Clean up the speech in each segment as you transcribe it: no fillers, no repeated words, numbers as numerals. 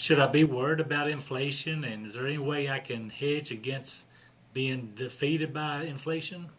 Should I be worried about inflation, and is there any way I can hedge against being defeated by inflation?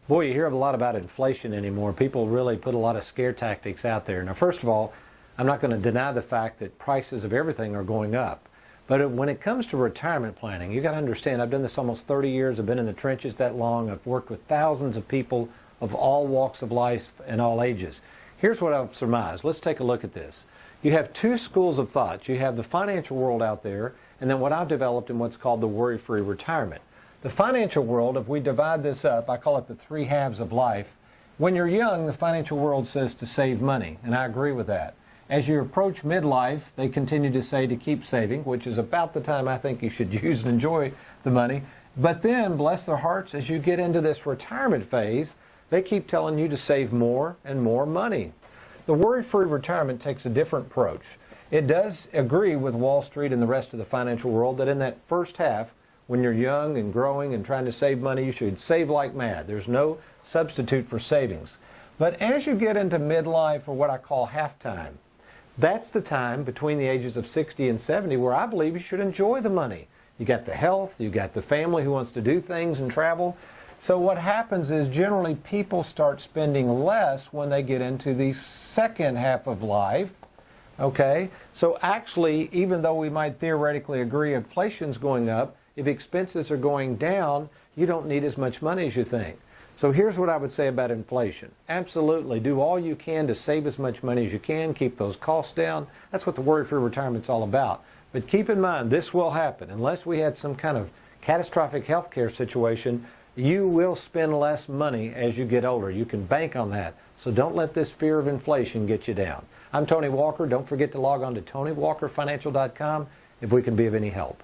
Boy, you hear a lot about inflation anymore. People really put a lot of scare tactics out there. Now, first of all, I'm not going to deny the fact that prices of everything are going up. But when it comes to retirement planning, you got to understand, I've done this almost 30 years. I've been in the trenches that long. I've worked with thousands of people of all walks of life and all ages. Here's what I've surmised. Let's take a look at this. You have two schools of thought. You have the financial world out there, and then what I've developed in what's called the worry-free retirement. The financial world, if we divide this up, I call it the three halves of life. When you're young, the financial world says to save money, and I agree with that. As you approach midlife, they continue to say to keep saving, which is about the time I think you should use and enjoy the money. But then, bless their hearts, as you get into this retirement phase, they keep telling you to save more and more money. The worry-free retirement takes a different approach. It does agree with Wall Street and the rest of the financial world that in that first half, when you're young and growing and trying to save money, you should save like mad. There's no substitute for savings. But as you get into midlife, or what I call halftime, that's the time between the ages of 60 and 70 where I believe you should enjoy the money. You got the health, you got the family who wants to do things and travel. So what happens is generally people start spending less when they get into the second half of life. Okay? So actually, even though we might theoretically agree inflation's going up, if expenses are going down, you don't need as much money as you think. So here's what I would say about inflation. Absolutely, do all you can to save as much money as you can, keep those costs down. That's what the worry-free retirement's all about. But keep in mind, this will happen. Unless we had some kind of catastrophic health care situation, you will spend less money as you get older. You can bank on that. So don't let this fear of inflation get you down. I'm Tony Walker. Don't forget to log on to TonyWalkerFinancial.com if we can be of any help.